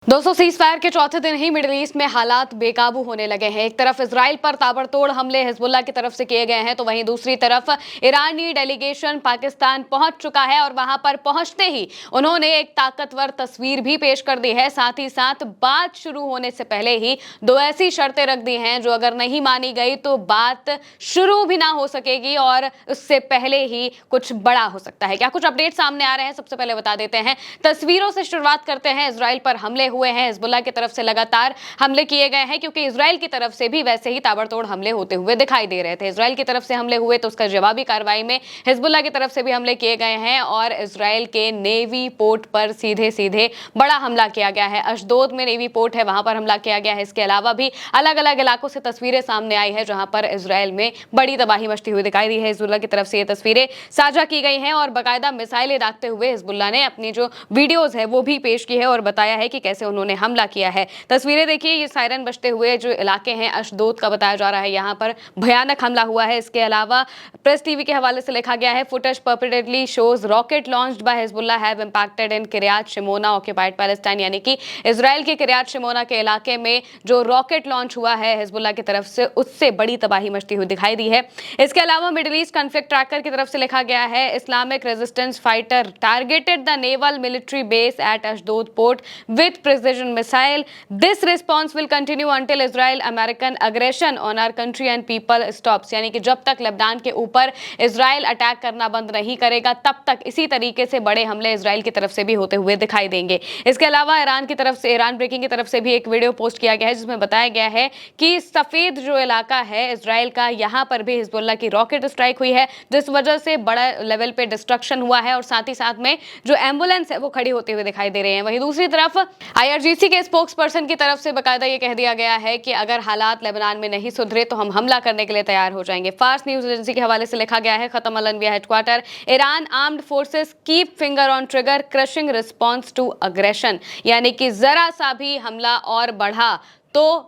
दोस्तों, cease fire के चौथे दिन ही मिडिल ईस्ट में हालात बेकाबू होने लगे हैं। एक तरफ इजराइल पर ताबड़तोड़ हमले हिजबुल्लाह की तरफ से किए गए हैं, तो वहीं दूसरी तरफ ईरानी डेलीगेशन पाकिस्तान पहुंच चुका है और वहां पर पहुंचते ही उन्होंने एक ताकतवर तस्वीर भी पेश कर दी है। साथ ही साथ बात शुरू होने से पहले ही दो ऐसी शर्तें रख दी हैं जो अगर नहीं मानी गई तो बात शुरू भी ना हो सकेगी और उससे पहले ही कुछ बड़ा हो सकता है। क्या कुछ अपडेट सामने आ रहे हैं, सबसे पहले बता देते हैं। तस्वीरों से शुरुआत करते हैं। इजराइल पर हमले हुए हैं, हिजबुल्लाह की तरफ से लगातार हमले किए गए हैं, क्योंकि इजराइल की तरफ से भी वैसे ही ताबड़तोड़ हमले होते हुए दिखाई दे रहे थे। इजराइल की तरफ से हमले हुए तो उसका जवाबी कार्रवाई में हिजबुल्लाह की तरफ से भी हमले किए गए हैं और इजराइल के नेवी पोर्ट पर सीधे सीधे बड़ा हमला किया गया है। अशदोद में नेवी पोर्ट है, वहां पर हमला किया गया है। इसके अलावा भी अलग अलग इलाकों से तस्वीरें सामने आई है जहां पर इजराइल में बड़ी तबाही मचती हुई दिखाई दी है। हिजबुल्लाह की तरफ से ये तस्वीरें साझा की गई हैं और बाकायदा मिसाइलें दागते हुए हिजबुल्लाह ने अपनी जो वीडियोज है वो भी पेश की है और बताया है कि कैसे उन्होंने हमला किया है। तस्वीरें देखिए, ये सायरन बजते हुए जो इलाके हैं अशदोद का बताया जा रहा है, यहां पर भयानक हमला हुआ है। इसके अलावा प्रेस टीवी के हवाले से लिखा गया है, footage purportedly shows rocket launched by Hezbollah have impacted in Kiryat Shmona occupied Palestine, यानी कि इजराइल के किरियात शिमोना के इलाके में जो रॉकेट लॉन्च हुआ है हिजबुल्लाह की तरफ से, उससे बड़ी तबाही मचती हुई दिखाई दी है। इसके अलावा मिडिल ईस्ट कॉन्फ्लिक्ट ट्रैकर की तरफ से लिखा गया है, Islamic resistance fighter targeted the naval military base at Ashdod port with precision missile. This response will continue until Israel American aggression on our country and people stops. यानी कि जब तक लेबनान के ऊपर इजराइल अटैक करना बंद नहीं करेगा तब तक इसी तरीके से बड़े हमले इजराइल की तरफ से भी होते हुए दिखाई देंगे। इसके अलावा ईरान की तरफ से, ईरान ब्रेकिंग की तरफ से भी एक वीडियो पोस्ट किया गया है जिसमें बताया गया है कि सफेद जो इलाका है इजराइल का, यहाँ पर भी हिजबुल्लाह की रॉकेट स्ट्राइक हुई है जिस वजह से बड़ा लेवल पे डिस्ट्रक्शन हुआ है और साथ ही साथ में जो एम्बुलेंस है वो खड़ी होती हुई दिखाई दे रही है। वहीं दूसरी तरफ आईआरजीसी के स्पोक्स पर्सन की तरफ से बाकायदा ये कह दिया गया है कि अगर हालात लेबनान में नहीं सुधरे तो हम हमला करने के लिए तैयार हो जाएंगे। फार्स न्यूज एजेंसी के हवाले से लिखा गया है, Khatam al Anbiya headquarters, Iran armed forces keep finger on trigger crushing response to aggression, यानी कि जरा सा भी हमला और बढ़ा तो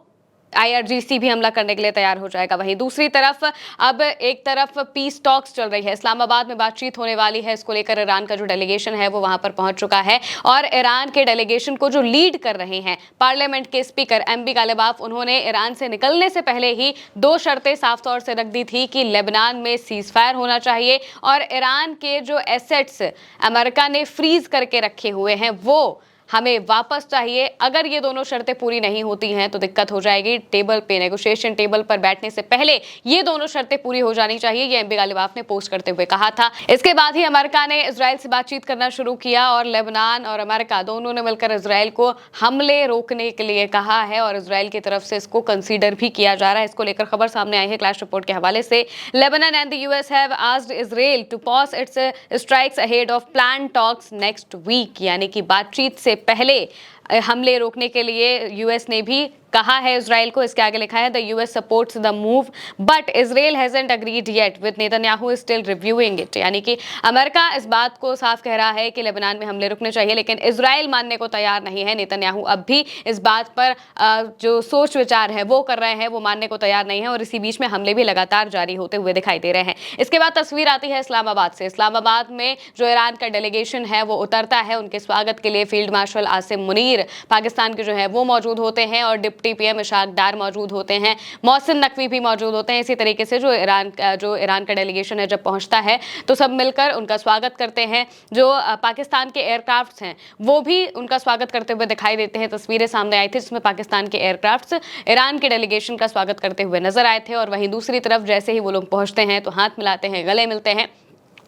आईआरजीसी भी हमला करने के लिए तैयार हो जाएगा। वहीं दूसरी तरफ अब एक तरफ पीस टॉक्स चल रही है, इस्लामाबाद में बातचीत होने वाली है। इसको लेकर ईरान का जो डेलीगेशन है वो वहां पर पहुंच चुका है और ईरान के डेलीगेशन को जो लीड कर रहे हैं पार्लियामेंट के स्पीकर एमबी गालिबाफ, उन्होंने ईरान से निकलने से पहले ही दो शर्तें साफ तौर से रख दी थी कि लेबनान में सीज फायर होना चाहिए और ईरान के जो एसेट्स अमेरिका ने फ्रीज करके रखे हुए हैं वो हमें वापस चाहिए। अगर ये दोनों शर्तें पूरी नहीं होती हैं तो दिक्कत हो जाएगी। टेबल पे, नेगोशिएशन टेबल पर बैठने से पहले ये दोनों शर्तें पूरी हो जानी चाहिए, ये एमबी गालिबाफ ने पोस्ट करते हुए कहा था। इसके बाद ही अमेरिका ने इजराइल से बातचीत करना शुरू किया और लेबनान और अमेरिका दोनों ने मिलकर इजराइल को हमले रोकने के लिए कहा है और इजराइल की तरफ से इसको कंसीडर भी किया जा रहा है। इसको लेकर खबर सामने आई है क्लैश रिपोर्ट के हवाले से। Lebanon and the US have asked Israel to pause its strikes ahead of plan talks next week, यानी कि बातचीत से पहले हमले रोकने के लिए यूएस ने भी कहा है इजराइल को। इसके आगे लिखा है, the US supports the move but Israel hasn't agreed yet with Netanyahu is still reviewing it, यानी कि अमेरिका इस बात को साफ कह रहा है कि लेबनान में हमले रुकने चाहिए, लेकिन इजराइल मानने को तैयार नहीं है। नेतन्याहू अब भी इस बात पर जो सोच विचार है वो कर रहे हैं, वो मानने को तैयार नहीं है और इसी बीच में हमले भी लगातार जारी होते हुए दिखाई दे रहे हैं। इसके बाद तस्वीर आती है इस्लामाबाद से। इस्लामाबाद में जो ईरान का डेलीगेशन है वो उतरता है। उनके स्वागत के लिए फील्ड मार्शल आसिम मुनीर पाकिस्तान के जो है वो मौजूद होते हैं और डिप्टी पीएम इशाक डार मौजूद होते हैं, मोहसिन नकवी भी मौजूद होते हैं। इसी तरीके से जो ईरान का डेलीगेशन है जब पहुंचता है तो सब मिलकर उनका स्वागत करते हैं। जो पाकिस्तान के एयरक्राफ्ट्स हैं वो भी उनका स्वागत करते हुए दिखाई देते हैं। तस्वीरें सामने आई थी जिसमें पाकिस्तान के एयरक्राफ्ट्स ईरान के डेलीगेशन का स्वागत करते हुए नजर आए थे और वहीं दूसरी तरफ जैसे ही वो लोग पहुंचते हैं तो हाथ मिलाते हैं, गले मिलते हैं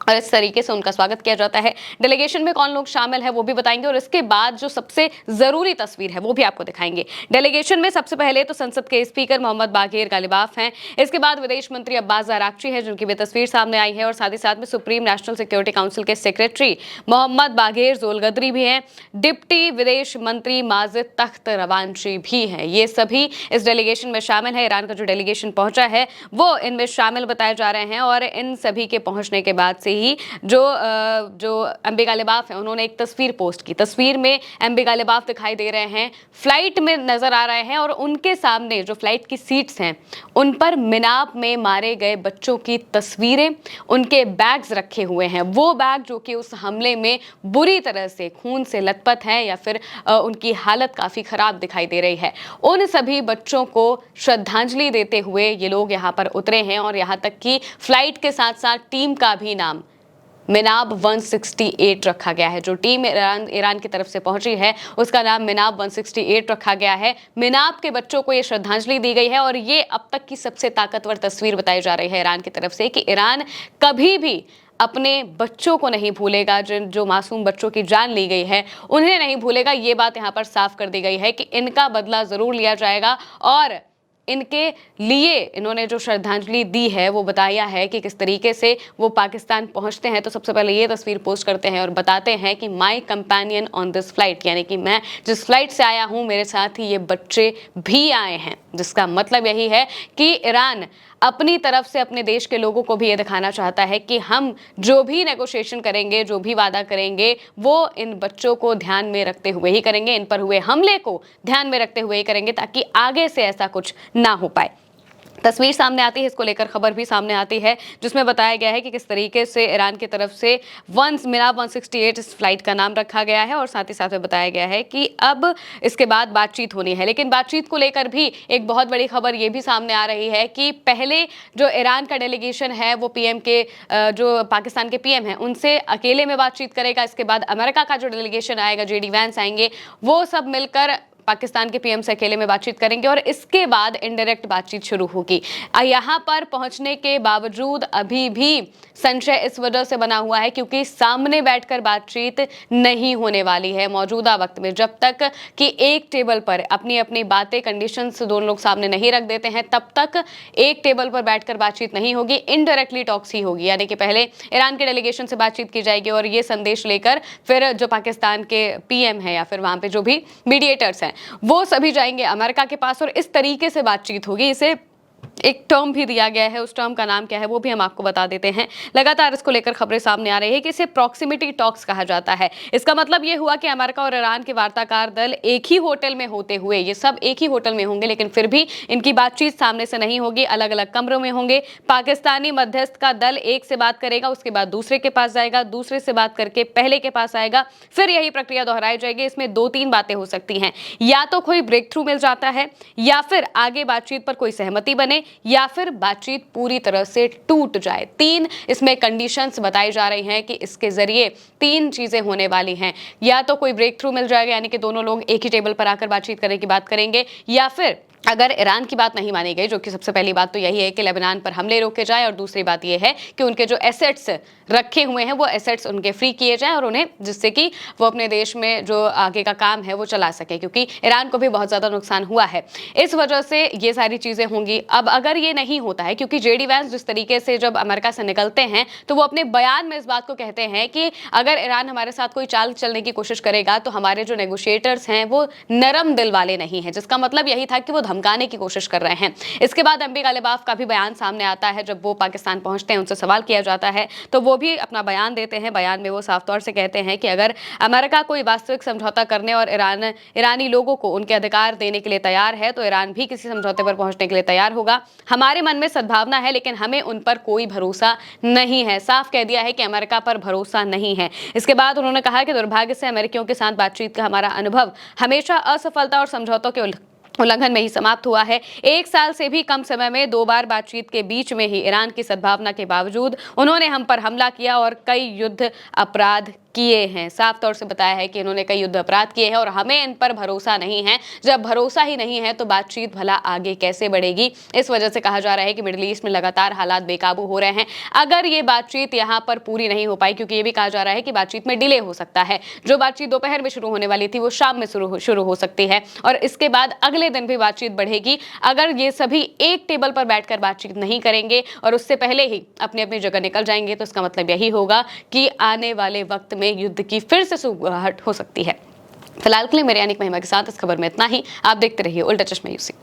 और इस तरीके से उनका स्वागत किया जाता है। डेलीगेशन में कौन लोग शामिल है वो भी बताएंगे और इसके बाद जो सबसे जरूरी तस्वीर है वो भी आपको दिखाएंगे। डेलीगेशन में सबसे पहले तो संसद के स्पीकर मोहम्मद बागेर गालिबाफ हैं, इसके बाद विदेश मंत्री अब्बास ज़राक्ची हैं जिनकी भी तस्वीर सामने आई है और साथ ही साथ में सुप्रीम नेशनल सिक्योरिटी काउंसिल के सेक्रेटरी मोहम्मद बागेर जोलगदरी भी हैं, डिप्टी विदेश मंत्री माजिद तख्त रवानची भी हैं। ये सभी इस डेलीगेशन में शामिल है। ईरान का जो डेलीगेशन पहुंचा है वो इनमें शामिल बताए जा रहे हैं और इन सभी के पहुंचने के बाद से ही जो अंबिका लिबाफ है उन्होंने एक तस्वीर पोस्ट की। तस्वीर में अंबिका लिबाफ दिखाई दे रहे हैं, फ्लाइट में नजर आ रहे हैं और उनके सामने जो फ्लाइट की सीट्स हैं उन पर मिनाब में मारे गए बच्चों की तस्वीरें, उनके बैग्स रखे हुए हैं। वो बैग जो कि उस हमले में बुरी तरह से खून से लथपथ हैं या फिर उनकी हालत काफ़ी ख़राब दिखाई दे रही है। उन सभी बच्चों को श्रद्धांजलि देते हुए ये लोग यहाँ पर उतरे हैं और यहाँ तक कि फ्लाइट के साथ साथ टीम का भी नाम मिनाब 168 रखा गया है। जो टीम ईरान की तरफ से पहुंची है उसका नाम मिनाब 168 रखा गया है। मिनाब के बच्चों को ये श्रद्धांजलि दी गई है और ये अब तक की सबसे ताकतवर तस्वीर बताई जा रही है ईरान की तरफ से कि ईरान कभी भी अपने बच्चों को नहीं भूलेगा। जो मासूम बच्चों की जान ली गई है उन्हें नहीं भूलेगा। ये बात यहाँ पर साफ कर दी गई है कि इनका बदला जरूर लिया जाएगा और इनके लिए इन्होंने जो श्रद्धांजलि दी है वो बताया है कि किस तरीके से वो पाकिस्तान पहुंचते हैं। तो सबसे पहले ये तस्वीर पोस्ट करते हैं और बताते हैं कि माई कंपेनियन ऑन दिस फ्लाइट, यानी कि मैं जिस फ्लाइट से आया हूं मेरे साथ ही ये बच्चे भी आए हैं, जिसका मतलब यही है कि ईरान अपनी तरफ से अपने देश के लोगों को भी ये दिखाना चाहता है कि हम जो भी नेगोशिएशन करेंगे, जो भी वादा करेंगे, वो इन बच्चों को ध्यान में रखते हुए ही करेंगे, इन पर हुए हमले को ध्यान में रखते हुए ही करेंगे ताकि आगे से ऐसा कुछ ना हो पाए। तस्वीर सामने आती है, इसको लेकर खबर भी सामने आती है जिसमें बताया गया है कि किस तरीके से ईरान की तरफ से मिनाब 168 इस फ्लाइट का नाम रखा गया है और साथ ही साथ में बताया गया है कि अब इसके बाद बातचीत होनी है। लेकिन बातचीत को लेकर भी एक बहुत बड़ी खबर ये भी सामने आ रही है कि पहले जो ईरान का डेलीगेशन है वो पीएम के जो पाकिस्तान के पीएम हैं उनसे अकेले में बातचीत करेगा। इसके बाद अमेरिका का जो डेलीगेशन आएगा, जेडी वैंस आएंगे, वो सब मिलकर पाकिस्तान के पीएम से अकेले में बातचीत करेंगे और इसके बाद इनडायरेक्ट बातचीत शुरू होगी। यहाँ पर पहुंचने के बावजूद अभी भी संशय इस वजह से बना हुआ है क्योंकि सामने बैठकर बातचीत नहीं होने वाली है मौजूदा वक्त में। जब तक कि एक टेबल पर अपनी अपनी बातें, कंडीशंस दोनों लोग सामने नहीं रख देते हैं तब तक एक टेबल पर बैठकर बातचीत नहीं होगी, इनडायरेक्टली टॉक्स ही होगी। यानी कि पहले ईरान के डेलीगेशन से बातचीत की जाएगी और ये संदेश लेकर फिर जो पाकिस्तान के पीएम है या फिर वहां पे जो भी मीडिएटर्स हैं वो सभी जाएंगे अमेरिका के पास और इस तरीके से बातचीत होगी। इसे एक टर्म भी दिया गया है, उस टर्म का नाम क्या है वो भी हम आपको बता देते हैं। लगातार इसको लेकर खबरें सामने आ रही है कि इसे प्रॉक्सिमिटी टॉक्स कहा जाता है। इसका मतलब ये हुआ कि अमेरिका और ईरान के वार्ताकार दल एक ही होटल में होते हुए, ये सब एक ही होटल में होंगे लेकिन फिर भी इनकी बातचीत सामने से नहीं होगी, अलग अलग कमरों में होंगे। पाकिस्तानी मध्यस्थ का दल एक से बात करेगा, उसके बाद दूसरे के पास जाएगा, दूसरे से बात करके पहले के पास आएगा, फिर यही प्रक्रिया दोहराई जाएगी। इसमें 2-3 बातें हो सकती हैं, या तो कोई ब्रेक थ्रू मिल जाता है, या फिर आगे बातचीत पर कोई सहमति बने, या फिर बातचीत पूरी तरह से टूट जाए। 3 इसमें कंडीशंस बताई जा रही हैं कि इसके जरिए 3 चीजें होने वाली हैं। या तो कोई ब्रेक थ्रू मिल जाएगा, यानी कि दोनों लोग एक ही टेबल पर आकर बातचीत करने की बात करेंगे, या फिर अगर ईरान की बात नहीं मानी गई, जो कि सबसे पहली बात तो यही है कि लेबनान पर हमले रोके जाए, और दूसरी बात यह है कि उनके जो एसेट्स रखे हुए हैं वो एसेट्स उनके फ्री किए जाएं और उन्हें, जिससे कि वो अपने देश में जो आगे का काम है वो चला सके, क्योंकि ईरान को भी बहुत ज़्यादा नुकसान हुआ है। इस वजह से ये सारी चीज़ें होंगी। अब अगर ये नहीं होता है, क्योंकि जेडी वैंस जिस तरीके से जब अमेरिका से निकलते हैं तो वो अपने बयान में इस बात को कहते हैं कि अगर ईरान हमारे साथ कोई चाल चलने की कोशिश करेगा तो हमारे जो नेगोशिएटर्स हैं वो नरम दिल वाले नहीं हैं, जिसका मतलब यही था कि वो धमकाने की कोशिश कर रहे हैं। इसके बाद अंबिका लिबाफ का भी बयान सामने आता है। जब वो पाकिस्तान पहुंचते हैं, उनसे सवाल किया जाता है तो वो भी अपना बयान देते हैं। बयान में वो साफ तौर से कहते हैं कि अगर अमेरिका कोई वास्तविक समझौता करने और ईरानी लोगों को उनके अधिकार देने के लिए तैयार है तो ईरान भी किसी समझौते पर पहुंचने के लिए तैयार होगा। हमारे मन में सद्भावना है लेकिन हमें उन पर कोई भरोसा नहीं है। साफ कह दिया है कि अमेरिका पर भरोसा नहीं है। इसके बाद उन्होंने कहा कि दुर्भाग्य से अमेरिकियों के साथ बातचीत का हमारा अनुभव हमेशा असफलता और समझौतों के उल्लंघन में ही समाप्त हुआ है। 1 साल से भी कम समय में 2 बार बातचीत के बीच में ही ईरान की सद्भावना के बावजूद उन्होंने हम पर हमला किया और कई युद्ध अपराध किए हैं। साफ तौर से बताया है कि इन्होंने कई युद्ध अपराध किए हैं और हमें इन पर भरोसा नहीं है। जब भरोसा ही नहीं है तो बातचीत भला आगे कैसे बढ़ेगी। इस वजह से कहा जा रहा है कि मिडिल ईस्ट में लगातार हालात बेकाबू हो रहे हैं। अगर ये बातचीत यहाँ पर पूरी नहीं हो पाई, क्योंकि ये भी कहा जा रहा है कि बातचीत में डिले हो सकता है, जो बातचीत दोपहर में शुरू होने वाली थी वो शाम में शुरू हो सकती है और इसके बाद अगले दिन भी बातचीत बढ़ेगी। अगर ये सभी एक टेबल पर बैठकर बातचीत नहीं करेंगे और उससे पहले ही अपनी अपनी जगह निकल जाएंगे तो इसका मतलब यही होगा कि आने वाले वक्त में युद्ध की फिर से शुरुआत हो सकती है। फिलहाल के लिए मेरे यानी महिमा के साथ इस खबर में इतना ही। आप देखते रहिए उल्टा चश्मा यूसी।